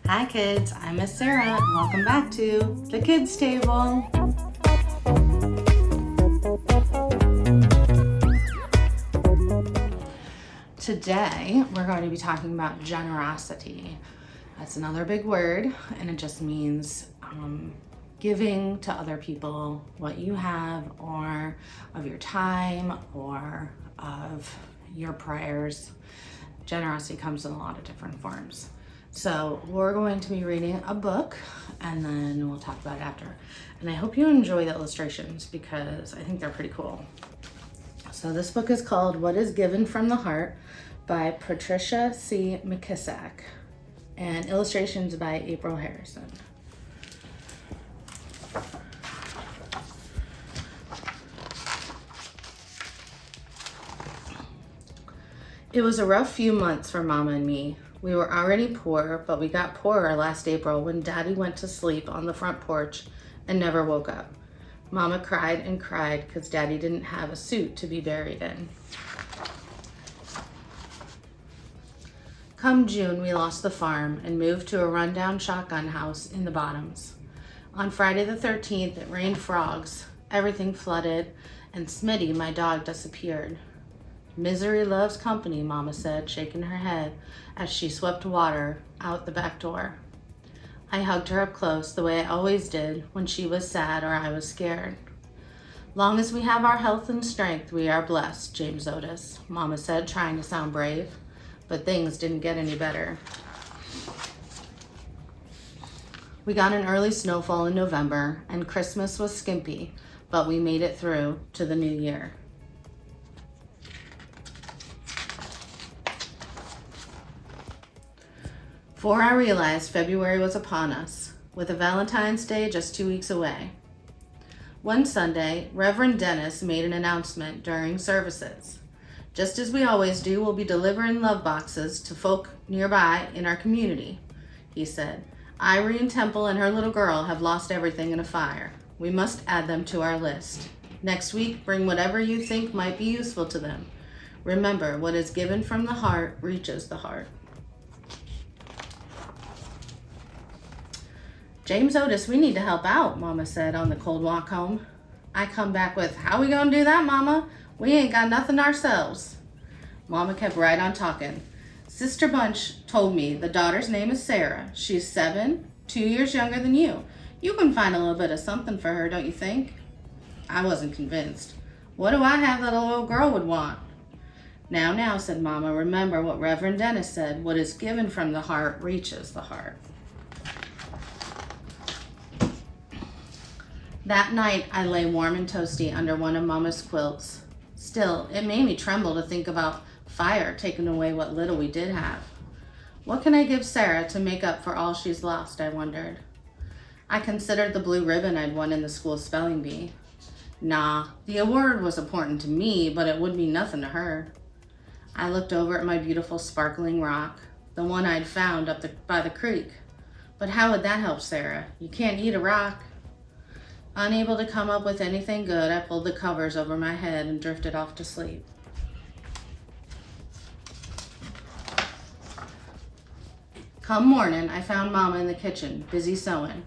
Hi kids, I'm Miss Sarah. Welcome back to the Kids Table. Today we're going to be talking about generosity. That's another big word, and it just means giving to other people what you have, or of your time, or of your prayers. Generosity comes in a lot of different forms. So we're going to be reading a book and then we'll talk about it after. And I hope you enjoy the illustrations because I think they're pretty cool. So this book is called What is Given from the Heart by Patricia C. McKissack, and illustrations by April Harrison. It was a rough few months for Mama and me. We were already poor, but we got poorer last April when Daddy went to sleep on the front porch and never woke up. Mama cried and cried because Daddy didn't have a suit to be buried in. Come June, we lost the farm and moved to a rundown shotgun house in the Bottoms. On Friday the 13th, it rained frogs, everything flooded, and Smitty, my dog, disappeared. Misery loves company, Mama said, shaking her head as she swept water out the back door. I hugged her up close the way I always did when she was sad or I was scared. Long as we have our health and strength, we are blessed, James Otis, Mama said, trying to sound brave, but things didn't get any better. We got an early snowfall in November and Christmas was skimpy, but we made it through to the new year. For I realized February was upon us, with a Valentine's Day just 2 weeks away. One Sunday, Reverend Dennis made an announcement during services. Just as we always do, we'll be delivering love boxes to folk nearby in our community, he said. Irene Temple and her little girl have lost everything in a fire. We must add them to our list. Next week, bring whatever you think might be useful to them. Remember, what is given from the heart reaches the heart. James Otis, we need to help out, Mama said on the cold walk home. I come back with, how we gonna do that, Mama? We ain't got nothing ourselves. Mama kept right on talking. Sister Bunch told me the daughter's name is Sarah. She's 7, 2 years younger than you. You can find a little bit of something for her, don't you think? I wasn't convinced. What do I have that a little girl would want? Now, said Mama, remember what Reverend Dennis said, what is given from the heart reaches the heart. That night, I lay warm and toasty under one of Mama's quilts. Still, it made me tremble to think about fire taking away what little we did have. What can I give Sarah to make up for all she's lost, I wondered. I considered the blue ribbon I'd won in the school spelling bee. Nah, the award was important to me, but it would mean nothing to her. I looked over at my beautiful sparkling rock, the one I'd found up by the creek. But how would that help Sarah? You can't eat a rock. Unable to come up with anything good, I pulled the covers over my head and drifted off to sleep. Come morning, I found Mama in the kitchen, busy sewing.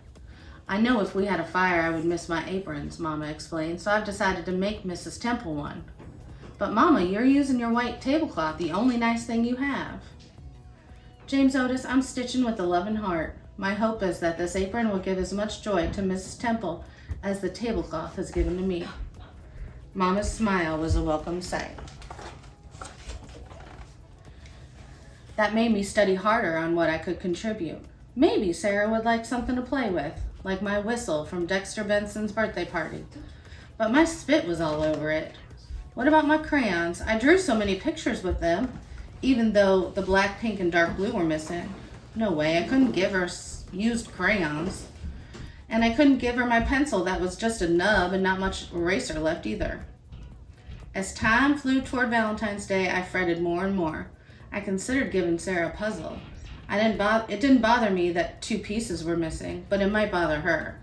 I know if we had a fire, I would miss my aprons, Mama explained, so I've decided to make Mrs. Temple one. But Mama, you're using your white tablecloth, the only nice thing you have. James Otis, I'm stitching with a loving heart. My hope is that this apron will give as much joy to Mrs. Temple as the tablecloth has given to me. Mama's smile was a welcome sight. That made me study harder on what I could contribute. Maybe Sarah would like something to play with, like my whistle from Dexter Benson's birthday party. But my spit was all over it. What about my crayons? I drew so many pictures with them, even though the black, pink, and dark blue were missing. No way, I couldn't give her used crayons. And I couldn't give her my pencil that was just a nub and not much eraser left either. As time flew toward Valentine's Day, I fretted more and more. I considered giving Sarah a puzzle. It didn't bother me that 2 pieces were missing, but it might bother her.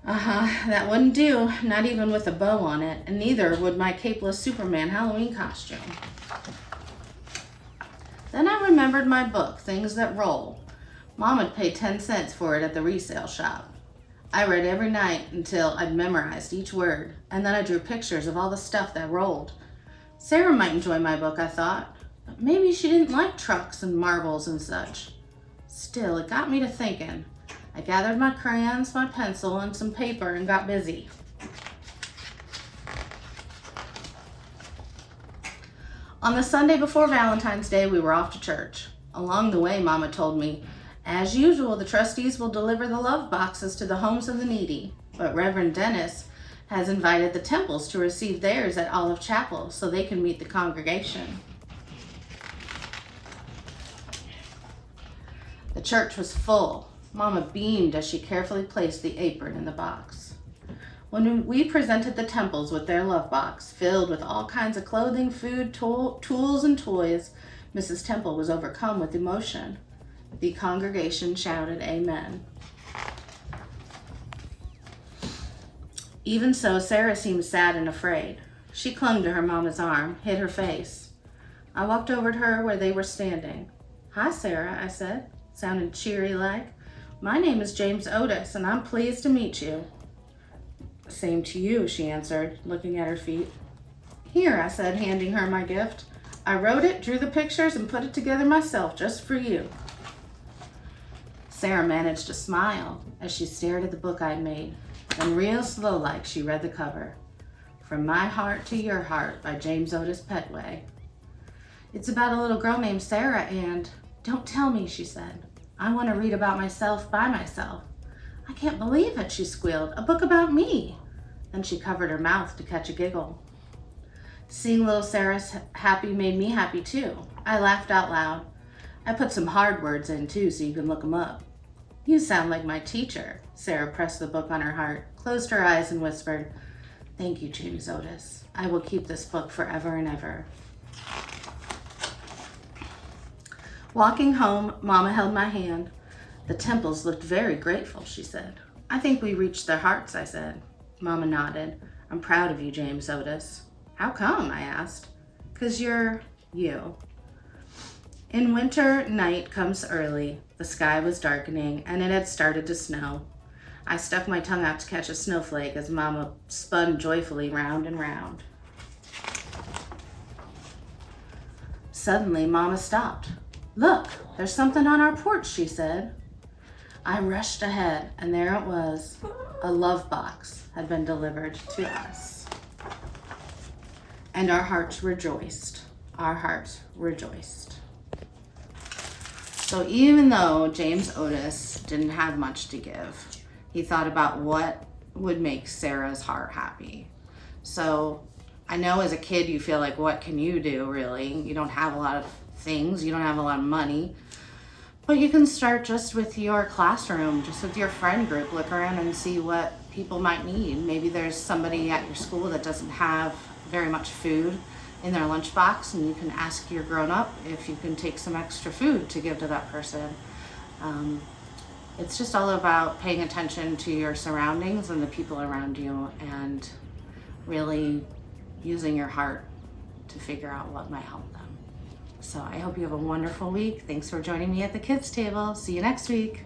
That wouldn't do, not even with a bow on it, and neither would my capeless Superman Halloween costume. Then I remembered my book, Things That Roll. Mom would pay 10 cents for it at the resale shop. I read every night until I'd memorized each word, and then I drew pictures of all the stuff that rolled. Sarah might enjoy my book, I thought, but maybe she didn't like trucks and marbles and such. Still, it got me to thinking. I gathered my crayons, my pencil, and some paper and got busy. On the Sunday before Valentine's Day, we were off to church. Along the way, Mama told me, as usual, the trustees will deliver the love boxes to the homes of the needy, but Reverend Dennis has invited the Temples to receive theirs at Olive Chapel so they can meet the congregation. The church was full. Mama beamed as she carefully placed the apron in the box. When we presented the Temples with their love box, filled with all kinds of clothing, food, tools, and toys, Mrs. Temple was overcome with emotion. The congregation shouted, "Amen." Even so, Sarah seemed sad and afraid. She clung to her mama's arm, hid her face. I walked over to her where they were standing. "Hi, Sarah," I said, sounding cheery-like. "My name is James Otis, and I'm pleased to meet you." "Same to you," she answered, looking at her feet. "Here," I said, handing her my gift. "I wrote it, drew the pictures, and put it together myself just for you." Sarah managed to smile as she stared at the book I'd made. Then real slow-like, she read the cover. "From My Heart to Your Heart" by James Otis Petway. "It's about a little girl named Sarah and..." "Don't tell me," she said. "I want to read about myself by myself." "I can't believe it," she squealed. "A book about me." Then she covered her mouth to catch a giggle. Seeing little Sarah's happy made me happy too. I laughed out loud. I put some hard words in too so you can look them up. "You sound like my teacher." Sarah pressed the book on her heart, closed her eyes, and whispered, "Thank you, James Otis. I will keep this book forever and ever." Walking home, Mama held my hand. "The Temples looked very grateful," she said. "I think we reached their hearts," I said. Mama nodded. "I'm proud of you, James Otis." "How come?" I asked. "'Cause you're you." In winter, night comes early. The sky was darkening, and it had started to snow. I stuck my tongue out to catch a snowflake as Mama spun joyfully round and round. Suddenly, Mama stopped. "Look, there's something on our porch," she said. I rushed ahead, and there it was. A love box had been delivered to us. And our hearts rejoiced. Our hearts rejoiced. So even though James Otis didn't have much to give, he thought about what would make Sarah's heart happy. So I know as a kid you feel like, what can you do really? You don't have a lot of things, you don't have a lot of money. But you can start just with your classroom, just with your friend group. Look around and see what people might need. Maybe there's somebody at your school that doesn't have very much food in their lunchbox, and you can ask your grown-up if you can take some extra food to give to that person. It's just all about paying attention to your surroundings and the people around you, and really using your heart to figure out what might help them. So I hope you have a wonderful week. Thanks for joining me at the kids' table. See you next week.